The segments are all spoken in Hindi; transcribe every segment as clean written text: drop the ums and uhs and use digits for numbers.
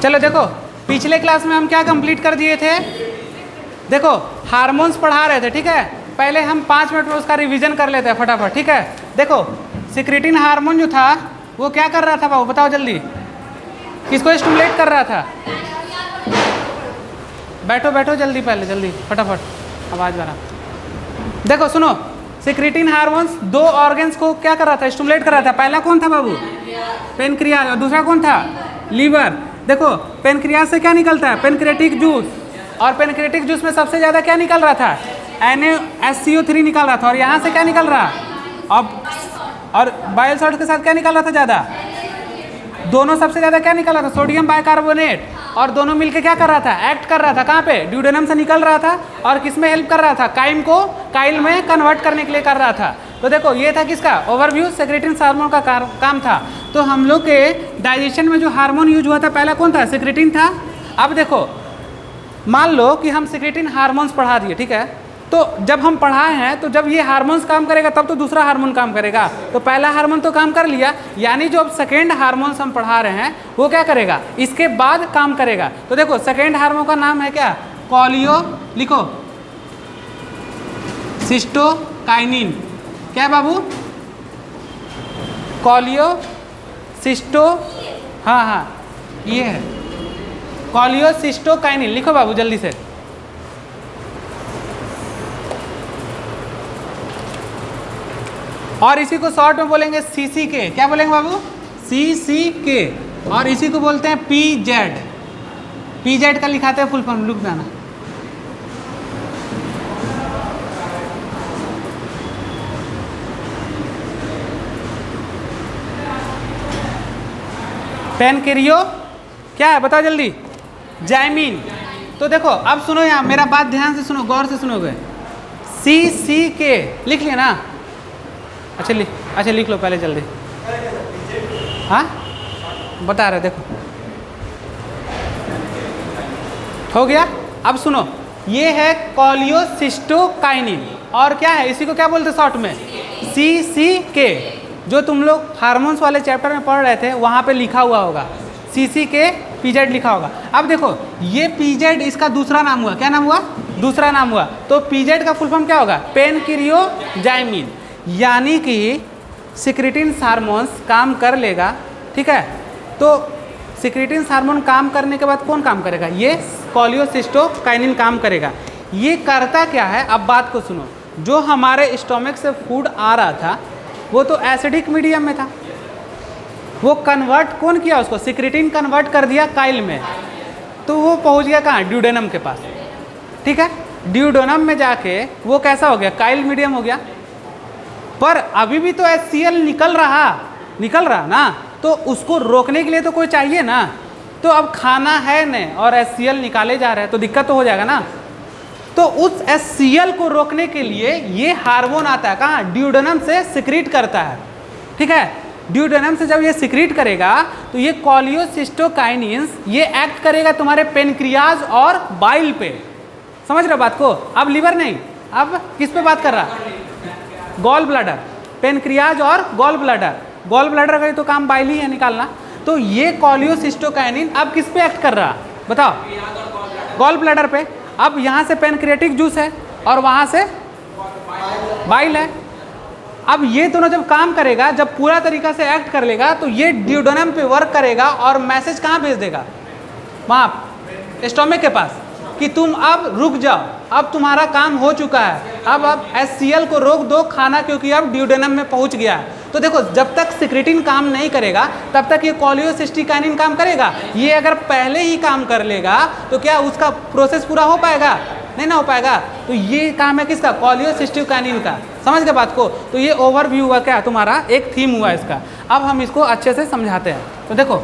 चलो देखो, पिछले क्लास में हम क्या कंप्लीट कर दिए थे। देखो हार्मोन्स पढ़ा रहे थे, ठीक है। पहले हम 5 मिनट में उसका रिवीजन कर लेते हैं फटाफट, ठीक है। देखो सिक्रेटिन हार्मोन जो था वो क्या कर रहा था बाबू, बताओ जल्दी, किसको स्टिमुलेट कर रहा था। बैठो बैठो जल्दी, पहले जल्दी फटाफट, आवाज़ बना। देखो सुनो, सिक्रेटिन हार्मोन्स 2 ऑर्गन्स को क्या कर रहा था, स्टिमुलेट कर रहा था। पहला कौन था बाबू, पेनक्रियाज, और दूसरा कौन था, लीवर। देखो पेनक्रियाज से क्या निकलता है, पेनक्रेटिक जूस, और पेनक्रेटिक जूस में सबसे ज़्यादा क्या निकल रहा था, NaSCO3 निकल रहा था। और यहाँ से क्या निकल रहा, अब और बाइल सॉल्ट के साथ क्या निकल रहा था ज़्यादा, दोनों सबसे ज़्यादा क्या निकल रहा था, सोडियम बाइकार्बोनेट। और दोनों मिलके क्या कर रहा था, एक्ट कर रहा था कहाँ पे, ड्यूडेनम से निकल रहा था, और किस में हेल्प कर रहा था, काइम को काइल में कन्वर्ट करने के लिए कर रहा था। तो देखो ये था किसका ओवरव्यू, सेक्रेटिन हार्मोन का काम था। तो हम लोग के डाइजेशन में जो हार्मोन यूज हुआ था पहला कौन था, सेक्रेटिन था। अब देखो मान लो कि हम सेक्रेटिन हार्मोन्स पढ़ा दिए, ठीक है। तो जब हम पढ़ाए हैं तो जब ये हार्मोन्स काम करेगा तब तो दूसरा हार्मोन काम करेगा। तो पहला हार्मोन तो काम कर लिया, यानी जो अब सेकेंड हार्मोन्स हम पढ़ा रहे हैं वो क्या करेगा, इसके बाद काम करेगा। तो देखो सेकेंड हार्मोन का नाम है क्या, कोलियो, लिखो सिस्टोकाइनिन। क्या बाबू, कोलियो सिस्टो, हाँ हाँ ये है कोलियो सिस्टोकाइनिन, लिखो बाबू जल्दी से। और इसी को शॉर्ट में बोलेंगे CCK। क्या बोलेंगे बाबू, CCK। और इसी को बोलते हैं PZ। PZ का लिखाते हैं फुल फॉर्म, लिख देना। पेनक्रियो क्या है बताओ जल्दी, जाइमिन। तो देखो अब सुनो, यहाँ मेरा बात ध्यान से सुनो, गौर से सुनोगे। CCK लिख लिया ना, अच्छा लिख लो पहले जल्दी। हाँ बता रहे, देखो हो गया। अब सुनो, ये है कोलियोसिस्टोकाइनिन, और क्या है, इसी को क्या बोलते हैं शॉर्ट में, CCK। जो तुम लोग हार्मोन्स वाले चैप्टर में पढ़ रहे थे वहाँ पे लिखा हुआ होगा, CCK PZ लिखा होगा। अब देखो ये PZ इसका दूसरा नाम हुआ, क्या नाम हुआ, दूसरा नाम हुआ। तो PZ का फुल फॉर्म क्या होगा, पेनक्रियोजाइमिन। यानी कि सिक्रेटिन हार्मोन्स काम कर लेगा, ठीक है। तो सिक्रेटिन हार्मोन काम करने के बाद कौन काम करेगा, ये कोलियोसिस्टोकाइनिन काम करेगा। ये करता क्या है, अब बात को सुनो। जो हमारे स्टोमक से फूड आ रहा था वो तो एसिडिक मीडियम में था, वो कन्वर्ट कौन किया उसको, सिक्रेटिन कन्वर्ट कर दिया काइल में। तो वो पहुंच गया कहाँ, ड्यूडेनम के पास, ठीक है। ड्यूडेनम में जाके वो कैसा हो गया, काइल मीडियम हो गया। पर अभी भी तो HCl निकल रहा ना, तो उसको रोकने के लिए तो कोई चाहिए ना। तो अब खाना है नहीं और HCl निकाले जा रहे हैं तो दिक्कत तो हो जाएगा ना। तो उस HCl को रोकने के लिए ये हार्मोन आता है कहाँ, ड्यूडेनम से सिक्रीट करता है, ठीक है। ड्यूडेनम से जब ये सिक्रीट करेगा तो ये कोलियोसिस्टोकाइनिन्स ये एक्ट करेगा तुम्हारे पेनक्रियाज और बाइल पे, समझ रहे हो बात को। अब लीवर नहीं, अब किस पे बात कर रहा, गॉल ब्लैडर, पेनक्रियाज और गॉल ब्लैडर। गॉल ब्लैडर का तो काम बाइल ही है निकालना। तो ये कोलियोसिस्टोकाइनिन अब किस पे एक्ट कर रहा बताओ, गॉल ब्लैडर पे। अब यहाँ से पेनक्रियाटिक जूस है और वहाँ से बाइल है। अब ये दोनों जब काम करेगा, जब पूरा तरीका से एक्ट कर लेगा तो ये ड्यूडेनम पे वर्क करेगा और मैसेज कहाँ भेज देगा, वहाँ स्टोमक के पास, कि तुम अब रुक जाओ, अब तुम्हारा काम हो चुका है, अब HCl को रोक दो खाना, क्योंकि अब ड्यूडेनम में पहुंच गया है। तो देखो जब तक सिक्रेटिन काम नहीं करेगा तब तक ये कोलियोसिस्टोकाइनिन काम करेगा। ये अगर पहले ही काम कर लेगा तो क्या उसका प्रोसेस पूरा हो पाएगा, नहीं ना हो पाएगा। तो ये काम है किसका, कोलियोसिस्टोकाइनिन का। समझ गए बात को। तो ये ओवरव्यू हुआ क्या तुम्हारा, एक थीम हुआ इसका। अब हम इसको अच्छे से समझाते हैं। तो देखो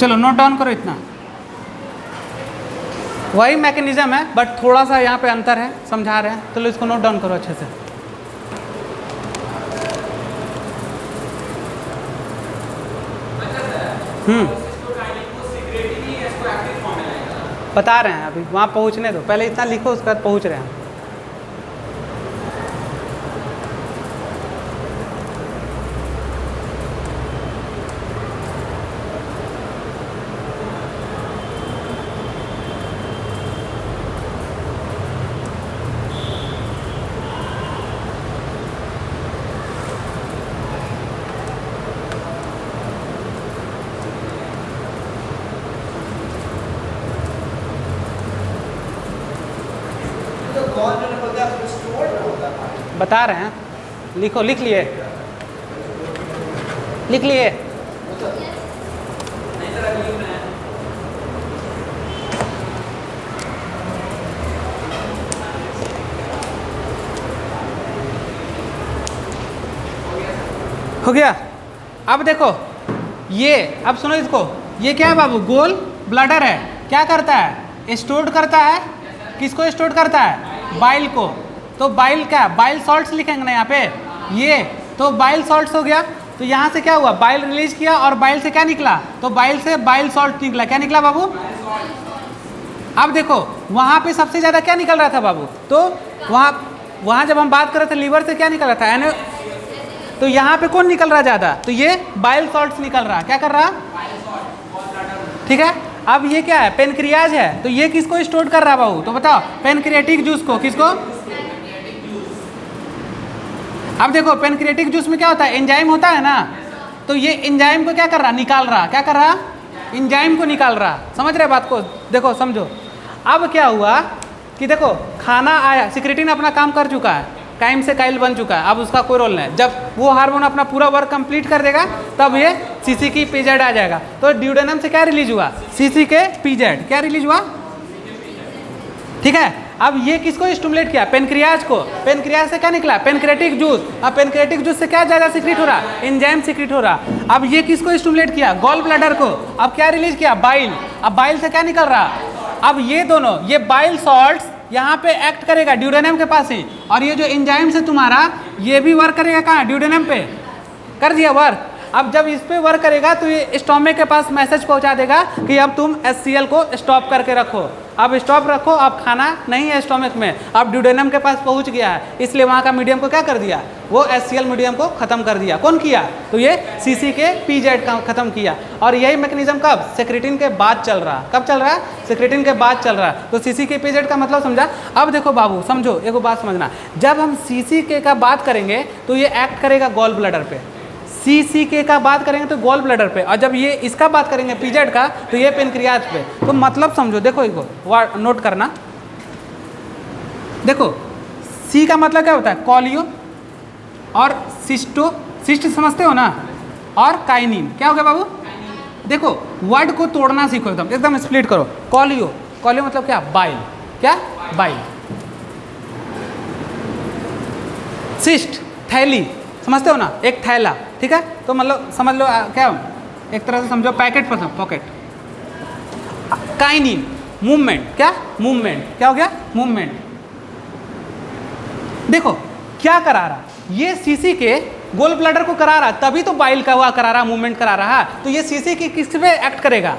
चलो नोट डाउन करो इतना। वही मैकेनिज्म है बट थोड़ा सा यहाँ पे अंतर है, समझा रहे हैं। चलो इसको नोट डाउन करो अच्छे से। बता रहे हैं, अभी वहाँ पहुँचने दो, पहले इतना लिखो उसके बाद पहुँच रहे हैं। बता रहे हैं, लिखो, लिख लिए, लिख लिए। हो गया। अब देखो ये, अब सुनो इसको, ये क्या है बाबू? गोल ब्लडर है। क्या करता है? स्टोर करता है। किसको स्टोर करता है? बाइल को। तो बाइल क्या? बाइल सॉल्ट्स लिखेंगे ना यहाँ पे, ये तो बाइल सॉल्ट्स हो गया। तो यहाँ से क्या हुआ? बाइल रिलीज किया और बाइल से क्या निकला? तो बाइल से बाइल सॉल्ट निकला। क्या निकला बाबू? अब देखो वहाँ पे सबसे ज़्यादा क्या निकल रहा था बाबू? तो वहाँ जब हम बात कर रहे थे लीवर से क्या निकल रहा था? तो यहाँ पे कौन निकल रहा ज़्यादा? तो ये बाइल सॉल्ट्स निकल रहा। क्या कर रहा? ठीक है। अब ये क्या है? पेनक्रियाज है। तो ये किसको स्टोर कर रहा बाबू? तो बताओ, पेनक्रियाटिक जूस को। किसको? अब देखो पेनक्रियाटिक जूस में क्या होता है? एंजाइम होता है ना। तो ये एंजाइम को क्या कर रहा? निकाल रहा। क्या कर रहा? एंजाइम को निकाल रहा। समझ रहे बात को? देखो समझो। अब क्या हुआ कि देखो खाना आया, सिक्रेटिन अपना काम कर चुका है, काइम से काइल बन चुका है, अब उसका कोई रोल नहीं। जब वो हार्मोन अपना पूरा वर्क कंप्लीट कर देगा तब ये सीसी की पीजेड आ जाएगा। तो ड्यूडेनम से क्या रिलीज हुआ? सीसी के पीजेड। क्या रिलीज हुआ? ठीक है। अब ये किसको स्टिमुलेट किया? पेनक्रियाज को। पेनक्रियाज से क्या निकला? Pancreatic juice. अब पेनक्रेटिक जूस से क्या ज़्यादा सिक्रीट हो रहा? एंजाइम सिक्रीट हो रहा। अब ये किसको स्टिमुलेट किया? गॉल ब्लैडर को। अब क्या रिलीज किया? बाइल। अब बाइल से क्या निकल रहा? अब ये दोनों, ये बाइल सॉल्ट्स यहाँ पे एक्ट करेगा ड्यूडेनम के पास ही, और ये जो एंजाइम से तुम्हारा ये भी वर्क करेगा कहाँ? ड्यूडेनम पे। कर दिया वर्क। अब जब इस पे वर्क करेगा तो ये स्टोमक के पास मैसेज पहुंचा देगा कि अब तुम HCl को स्टॉप करके रखो। अब स्टॉप रखो, अब खाना नहीं है स्टोमक में, अब ड्यूडेनम के पास पहुंच गया है, इसलिए वहाँ का मीडियम को क्या कर दिया? वो HCl मीडियम को खत्म कर दिया। कौन किया? तो ये सीसी के पीजेड का खत्म किया। और यही मैकेनिज्म कब? सेक्रेटिन के बाद चल रहा। कब चल रहा? सेक्रेटिन के बाद चल रहा। तो सीसी के पीजेड का मतलब समझा? अब देखो बाबू समझो, एक बात समझना, जब हम सीसी के का बात करेंगे तो ये एक्ट करेगा गॉल ब्लैडर पे, CCK का बात करेंगे तो गॉल ब्लैडर पे, और जब ये इसका बात करेंगे पीजेड का तो ये पेनक्रियाज पे। तो मतलब समझो, देखो इसको वर्ड नोट करना। देखो C का मतलब क्या होता है? कॉलियो, और सिस्टो, सिस्ट समझते हो ना, और काइनिन। क्या हो गया बाबू? देखो वर्ड को तोड़ना सीखो, एकदम एकदम स्प्लिट करो। कॉलियो, कॉलियो मतलब क्या? बाइल। क्या? बाइल। सिस्ट, थैली, समझते हो ना, एक थैला। ठीक है। तो मतलब समझ लो क्या, एक तरह से समझो पैकेट पर, पॉकेट। Kinin, movement. क्या? मूवमेंट। क्या हो गया? मूवमेंट। देखो क्या करा रहा? ये सीसी के गोल ब्लैडर को करा रहा, तभी तो बाइल का हुआ करा रहा, मूवमेंट करा रहा। तो ये सीसी के किस पे एक्ट करेगा?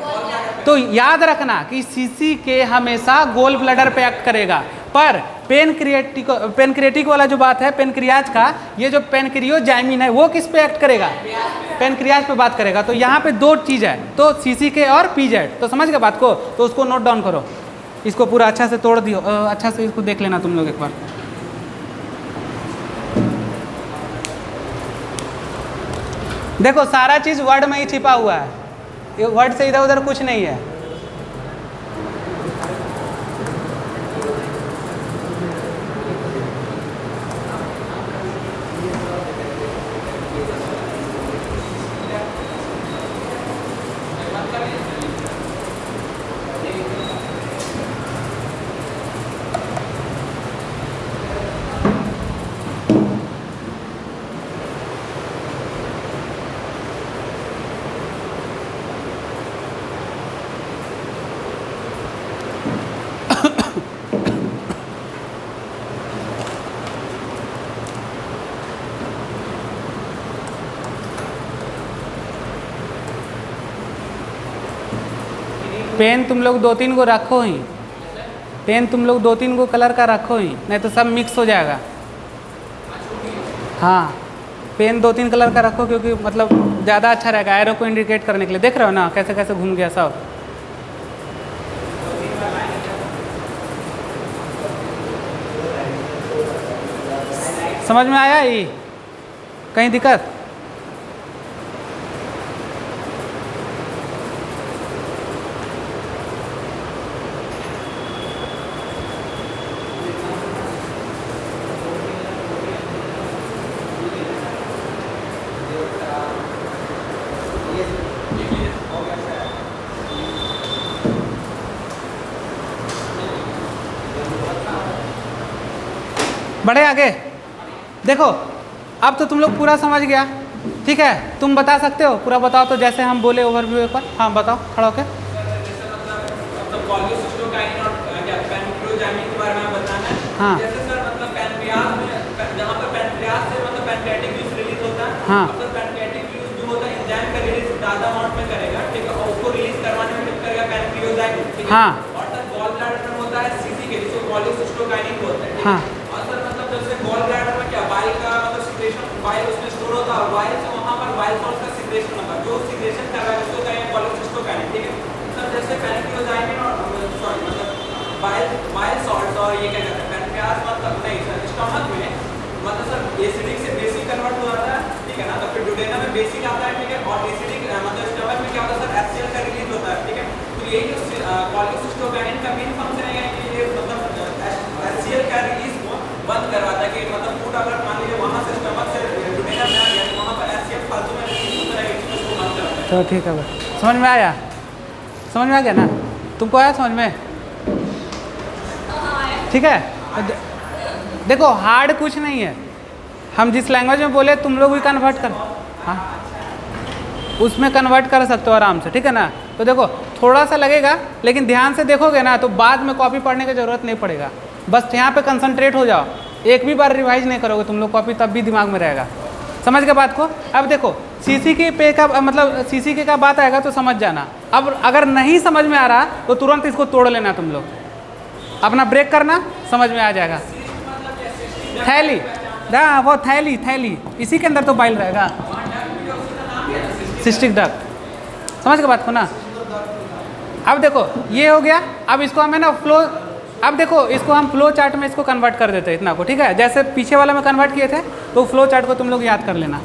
तो याद रखना कि सीसी के हमेशा गोल ब्लैडर पे एक्ट करेगा, पर पेनक्रियाटिक वाला जो बात है पेनक्रियाज का, ये जो पेनक्रियोजाइमिन है वो किस पे एक्ट करेगा? पेनक्रियाज पे बात करेगा। तो यहाँ पे दो चीज़ है, तो CCK और पीजेड। तो समझ गए बात को? तो उसको नोट डाउन करो, इसको पूरा अच्छा से तोड़ दियो, अच्छा से इसको देख लेना तुम लोग एक बार। देखो सारा चीज़ वर्ड में ही छिपा हुआ है, ये वर्ड से इधर उधर कुछ नहीं है। पेन तुम लोग 2-3 को रखो ही, पेन तुम लोग 2-3 को कलर का रखो ही, नहीं तो सब मिक्स हो जाएगा। हाँ, पेन 2-3 कलर का रखो, क्योंकि मतलब ज़्यादा अच्छा रहेगा एरो को इंडिकेट करने के लिए। देख रहे हो ना कैसे कैसे घूम गया सब। समझ में आया? ये कहीं दिक्कत? बढ़े आगे। देखो अब तो तुम लोग पूरा समझ गया, ठीक है? तुम बता सकते हो, पूरा बताओ तो, जैसे हम बोले ओवरव्यू एक बार। हाँ बताओ खड़ा होके। हाँ हाँ हाँ हाँ और सर मतलब जब से गॉल ब्लैडर में क्या बाइल का मतलब सिक्रेशन, बाइल उसमें स्टोर होता है, बाइल से वहां पर बाइल सॉल्ट का सिक्रेशन होता है, जो सिक्रेशन कर रहा है उसको कहेंगे कोलेसिस्टोकाइनिन, ठीक है? सर जैसे पैनक्रियोजाइनिन और सॉरी मतलब बाइल सॉल्ट और ये क्या कहते हैं पैनक्रियाज मतलब नहीं सर स्टमक में मतलब सर एसिडिक से बेसिक कन्वर्ट हो जाता है, ठीक है ना? तो फिर डुडेनम में बेसिक आता है, ठीक है? और एसिडिक मतलब स्टमक में क्या होता है सर HCl का रिलीज होता है, ठीक है? तो यही जो कोलेसिस्टोकाइनिन का मेन फंक्शन है कि ये मतलब HCl का रिलीज बंद करवाता है, कि मतलब फूड अगर मान लीजिए वहाँ से स्टमक से डुडेनम में आ गया तो वहाँ पर HCl फालतू में रिलीज होता है, इसको बंद करवाता है। तो ठीक है भाई, समझ में आया? समझ में आ गया ना? तुमको आया समझ में? ठीक है। देखो हार्ड कुछ नहीं है, हम जिस लैंग्वेज में बोले तुम लोग भी कन्वर्ट कर, हाँ उसमें कन्वर्ट कर सकते हो आराम से, ठीक है ना? तो देखो थोड़ा सा लगेगा, लेकिन ध्यान से देखोगे ना तो बाद में कॉपी पढ़ने की ज़रूरत नहीं पड़ेगा। बस यहाँ पे कंसंट्रेट हो जाओ, एक भी बार रिवाइज नहीं करोगे तुम लोग कॉपी, तब भी दिमाग में रहेगा। समझ के बात को? अब देखो CCK पे का मतलब CCK का बात आएगा तो समझ जाना। अब अगर नहीं समझ में आ रहा तो तुरंत इसको तोड़ लेना, तुम लोग अपना ब्रेक करना, समझ में आ जाएगा। थैली, हाँ वो थैली, थैली इसी के अंदर तो बाइल रहेगा, सिस्टिक डक्ट। समझ के बात को ना? अब देखो ये हो गया, अब इसको हमें ना फ्लो, अब देखो इसको हम फ्लो चार्ट में इसको कन्वर्ट कर देते हैं इतना को, ठीक है? जैसे पीछे वाला में कन्वर्ट किए थे, तो फ्लो चार्ट को तुम लोग याद कर लेना।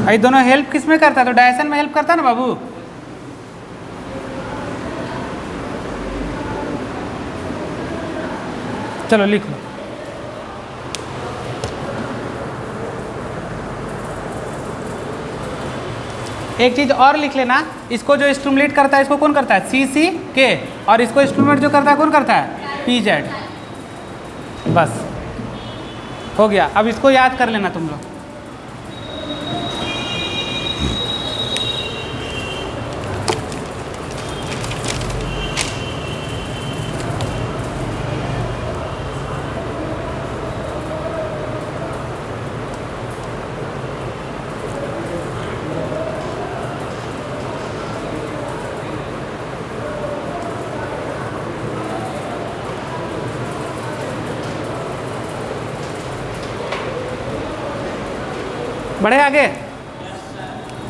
ये दोनों हेल्प किस में करता है? तो डायसन में हेल्प करता है ना बाबू। चलो लिख लो। एक चीज और लिख लेना, इसको जो स्टिमुलेट करता है इसको कौन करता है? CCK, और इसको स्टिमुलेट जो करता है कौन करता है? PZ। बस हो गया, अब इसको याद कर लेना तुम लोग। बढ़े आगे,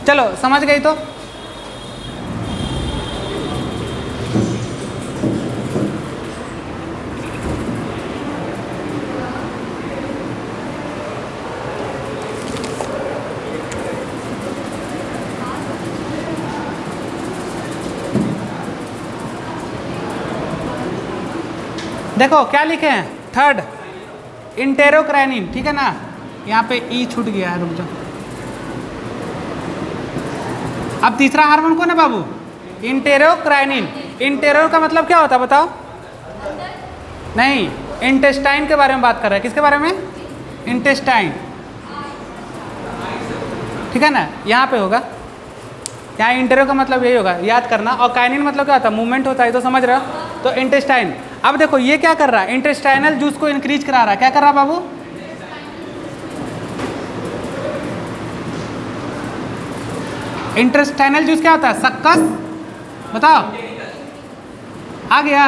चलो समझ गई तो। देखो क्या लिखे हैं, थर्ड इंटेरोक्राइनिन, ठीक है ना, यहाँ पे ई छूट गया है, रुक जाओ। अब तीसरा हार्मोन कौन है बाबू, इंटेरोक्राइनिन। इंटेरो का मतलब क्या होता है बताओ? नहीं, इंटेस्टाइन के बारे में बात कर रहे हैं। किसके बारे में? इंटेस्टाइन, ठीक है ना, यहाँ पे होगा। यहाँ इंटेरो का मतलब यही होगा, याद करना। और काइनिन मतलब क्या होता है, मूवमेंट होता है, तो समझ रहे हो। तो इंटेस्टाइन, अब देखो ये क्या कर रहा है, इंटेस्टाइनल जूस को इंक्रीज करा रहा है। क्या कर रहा है बाबू? इंटेस्टाइनल जूस क्या होता है, सक्कस, बताओ। आ गया,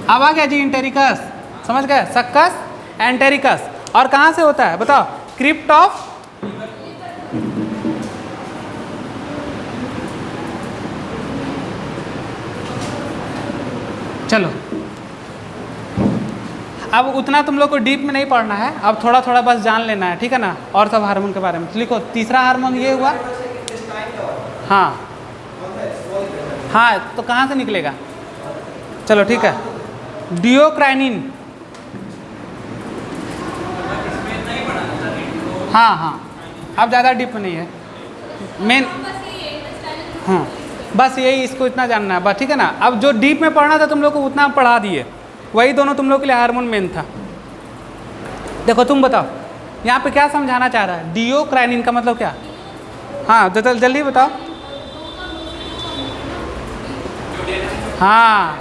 अब आ गया जी इंटेरिकस, समझ गए, सक्कस एंटेरिकस। और कहाँ से होता है बताओ? क्रिप्ट ऑफ, चलो अब उतना तुम लोग को डीप में नहीं पढ़ना है, अब थोड़ा थोड़ा बस जान लेना है, ठीक है ना, और सब हार्मोन के बारे में। तो लिखो तीसरा हार्मोन ये हुआ, हाँ हाँ, तो कहाँ से निकलेगा, चलो ठीक है, डियोक्राइनिन, हाँ हाँ, अब ज़्यादा डीप में नहीं है, मेन, हाँ बस यही, इसको इतना जानना है बस, ठीक है ना। अब जो डीप में पढ़ना था तुम लोग को उतना पढ़ा दिए, वही दोनों तुम लोग के लिए हार्मोन मेन था। देखो तुम बताओ यहाँ पे क्या समझाना चाह रहा है, डियोक्राइनिन का मतलब क्या? हाँ जल्दी बताओ। हाँ,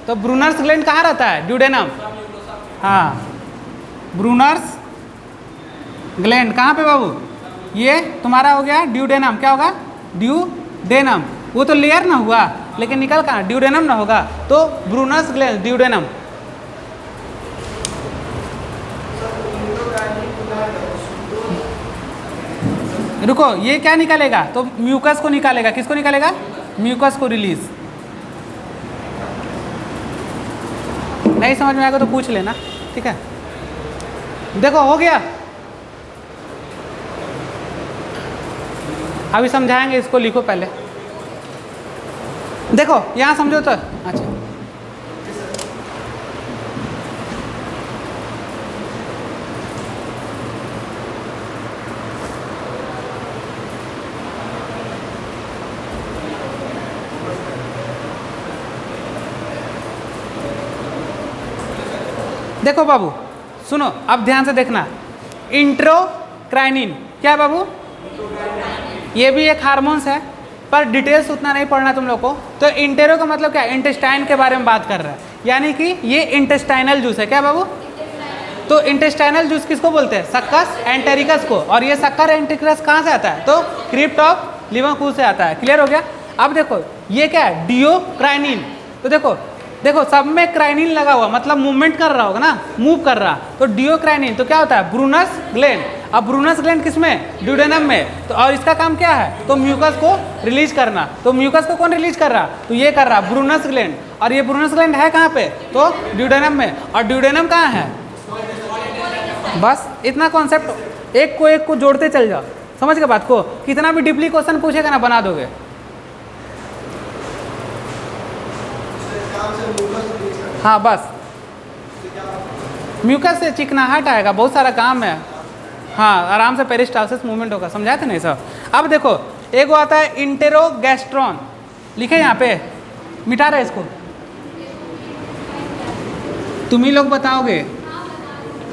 तो ब्रूनर्स ग्लैंड कहाँ रहता है? ड्यूडेनम। हाँ, ब्रूनर्स ग्लैंड कहाँ पे बाबू? ये तुम्हारा हो गया ड्यूडेनम, क्या होगा? ड्यूडेनम, वो तो लेयर ना हुआ, लेकिन निकल कहाँ, ड्यूडेनम ना होगा, तो ब्रूनर्स ग्लैंड, ड्यूडेनम। रुको, ये क्या निकालेगा? तो म्यूकस को निकालेगा। किसको निकालेगा? म्यूकस को रिलीज। नहीं समझ में आएगा तो पूछ लेना, ठीक है। देखो हो गया, अभी समझाएंगे, इसको लिखो पहले। देखो यहाँ समझो तो, अच्छा देखो बाबू सुनो, अब ध्यान से देखना, इंट्रोक्राइनिन क्या है बाबू? ये भी एक हार्मोन्स है, पर डिटेल्स उतना नहीं पढ़ना तुम लोग को। तो इंटेरो का मतलब क्या है? इंटेस्टाइन के बारे में बात कर रहा है, यानी कि ये इंटेस्टाइनल जूस है। क्या बाबू? तो इंटेस्टाइनल जूस किसको बोलते हैं? सक्कस एंटेरिकस को। और ये सक्कर एंटेरिकस कहाँ से आता है? तो क्रिप्ट ऑफ लिवरपूल से आता है। क्लियर हो गया? अब देखो ये क्या है? डियोक्राइनिन। तो देखो देखो सब में क्राइनिन लगा हुआ, मतलब मूवमेंट कर रहा होगा ना, मूव कर रहा। तो डियोक्राइनिन तो क्या होता है? Brunner's gland. अब ब्रूनस ग्लैंड किसमें? ड्यूडेनम में। तो और इसका काम क्या है? तो म्यूकस को रिलीज करना। तो म्यूकस को कौन रिलीज कर रहा? तो ये कर रहा ब्रूनस ग्लैंड। और ये ब्रूनस ग्लैंड है कहाँ पे? तो ड्यूडेनम में। और ड्यूडेनम कहाँ है? बस इतना कॉन्सेप्ट, एक को जोड़ते चल जाओ, समझ के बात को। कितना भी डीपली क्वेश्चन पूछेगा ना, बना दोगे। हाँ बस म्यूकस से चिकनाहट आएगा, बहुत सारा काम है। हाँ आराम से पेरिस्टालसिस मूवमेंट होगा, समझाए थे नहीं सर? अब देखो एक वो आता है इंटेरोगैस्ट्रॉन, लिखे यहाँ पे, मिटा रहे इसको, तुम ही लोग बताओगे।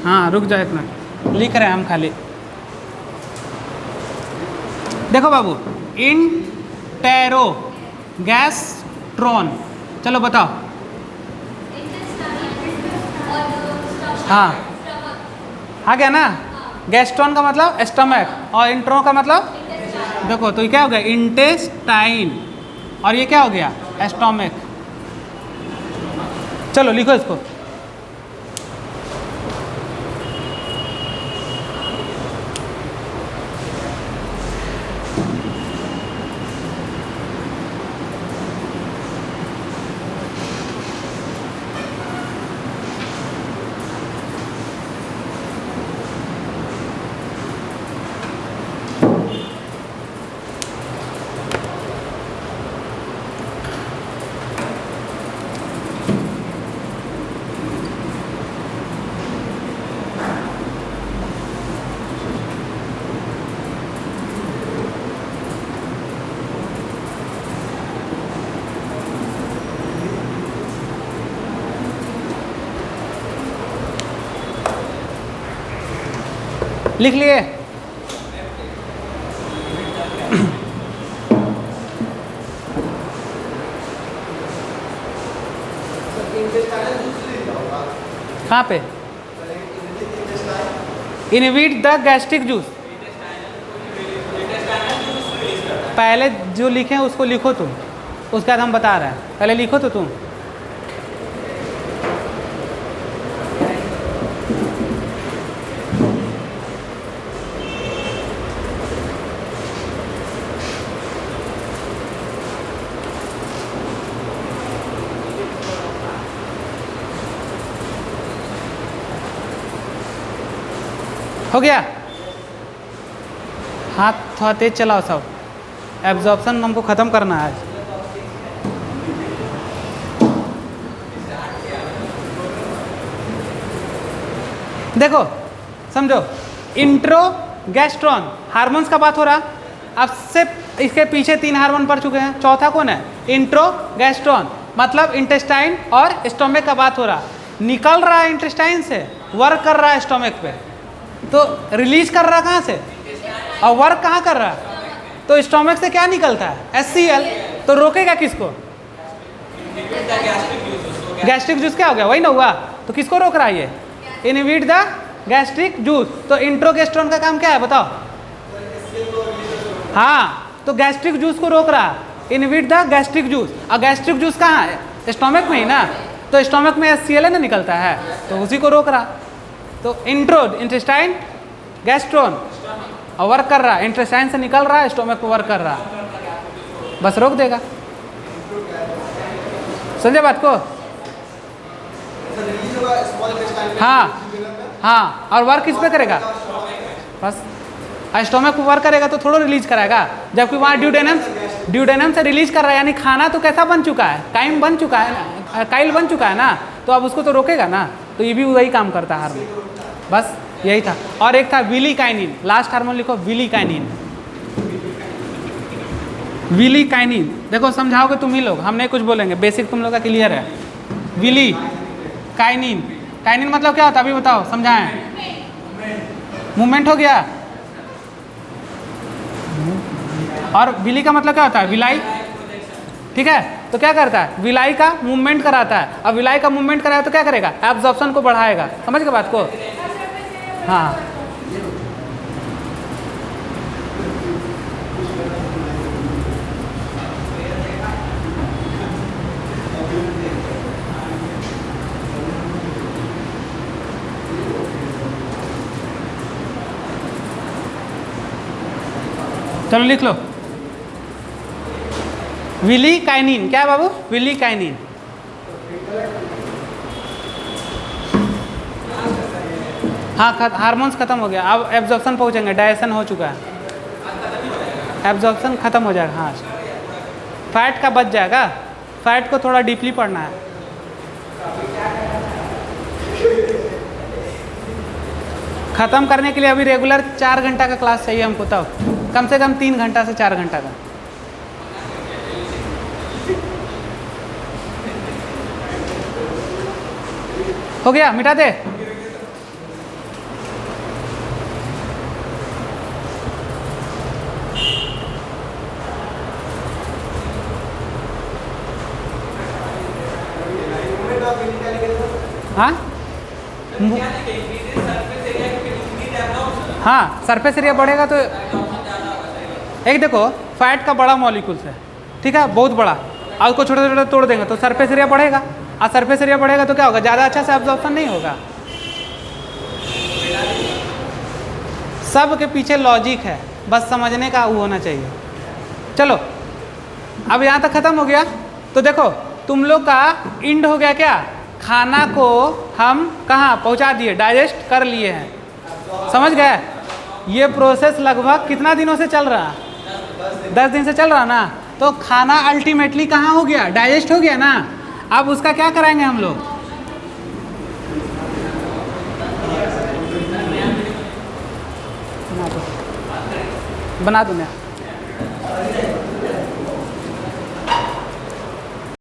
हाँ रुक जाओ एक मिनट, लिख रहे हैं हम खाली। देखो बाबू, इंटेरोगैस्ट्रॉन, चलो बताओ। हाँ आ गया ना? गैस्ट्रॉन का मतलब स्टमक, और इंट्रो का मतलब, देखो तो ये क्या हो गया? इंटेस्टाइन। और ये क्या हो गया? स्टमक। चलो लिखो इसको। लिख लिए? कहाँ पे? Inhibit the gastric juice. पहले जो लिखे हैं उसको लिखो तुम, उसके बाद हम बता रहे हैं। पहले लिखो तो तुम। हो गया? हाथ थोड़ा तेज चलाओ सब, एब्जॉर्प्शन हमको ख़त्म करना है आज। देखो समझो, इंट्रोगैस्ट्रॉन हार्मोन्स का बात हो रहा। अब से इसके पीछे 3 हार्मोन पढ़ चुके हैं, चौथा कौन है? इंट्रोगैस्ट्रॉन, मतलब इंटेस्टाइन और स्टोमक का बात हो रहा। निकल रहा है इंटेस्टाइन से, वर्क कर रहा है स्टोमक पे, तो रिलीज कर रहा कहाँ से और वर्क कहाँ कर रहा है? तो स्टोमक से क्या निकलता है? HCl। तो रोकेगा किसको? Gastric juice. क्या हो गया? वही ना हुआ। तो किसको रोक रहा है ये? Inhibit the gastric juice. तो इंट्रोगेस्ट्रॉन का काम क्या है बताओ? हाँ, तो गैस्ट्रिक जूस को रोक रहा है, इनहिबिट द गैस्ट्रिक जूस। और गैस्ट्रिक जूस कहाँ है? स्टोमक में ही ना। तो स्टोमक में HCl ना निकलता है, तो उसी को रोक रहा। तो इंटेस्टाइन गैस्ट्रॉन और वर्क कर रहा है, इंटेस्टाइन से निकल रहा है, स्टोमक पर वर्क कर रहा है, बस रोक देगा। समझे बात को? हाँ हाँ, और वर्क किस पे करेगा? बस स्टोमक पर वर्क करेगा तो थोड़ा रिलीज कराएगा, जबकि वहाँ ड्यूडेनम से रिलीज कर रहा है। यानी खाना तो कैसा बन चुका है? काइम बन चुका है, काइल बन चुका है ना, तो अब उसको तो रोकेगा ना। तो ये भी वही काम करता है हार्मोन। बस यही था। और एक था विलिकाइनिन, लास्ट हार्मोन लिखो, विलिकाइनिन। विलिकाइनिन देखो समझाओगे तुम ही लोग, हम नहीं कुछ बोलेंगे, बेसिक तुम लोग का क्लियर है। विलिकाइनिन, काइनिन मतलब क्या होता है अभी बताओ, समझाएं। मूवमेंट हो गया। और विली का मतलब क्या होता है? विलाई। ठीक है, तो क्या करता है? विलाई का मूवमेंट कराता है। अब विलाई का मूवमेंट कराया तो क्या करेगा? एब्जॉर्प्शन को बढ़ाएगा। समझ गए बात को? हाँ, चलो लिख लो। विलिकाइनिन क्या है बाबू? विलिकाइनिन। हाँ, हार्मोन्स खत्म हो गया, अब एब्जॉर्प्शन पहुँचेंगे, डाइजेशन हो चुका है, एब्जॉर्प्शन खत्म हो जाएगा। हाँ, फैट का बच जाएगा, फैट को थोड़ा डीपली पढ़ना है। ख़त्म करने के लिए अभी रेगुलर 4 घंटा का क्लास चाहिए हमको, तब कम से कम 3 घंटा से 4 घंटा का। हो गया? मिटा दे। हाँ हाँ, सरफेस एरिया बढ़ेगा तो एक देखो, फैट का बड़ा मॉलिक्यूल्स है, ठीक है, बहुत बड़ा, और उसको छोटे छोटे तोड़ देंगे तो सरफेस एरिया बढ़ेगा, और सरफेस एरिया बढ़ेगा तो क्या होगा? ज़्यादा अच्छा से एब्जॉर्प्शन नहीं होगा। सब के पीछे लॉजिक है, बस समझने का वो होना चाहिए। चलो अब यहाँ तक ख़त्म हो गया। तो देखो तुम लोग का इंड हो गया क्या? खाना को हम कहाँ पहुँचा दिए, डाइजेस्ट कर लिए हैं, समझ गए? ये प्रोसेस लगभग कितना दिनों से चल रहा? 10 दिन से चल रहा ना। तो खाना अल्टीमेटली कहाँ हो गया? डाइजेस्ट हो गया ना। अब उसका क्या कराएंगे हम लोग? बना दो ना।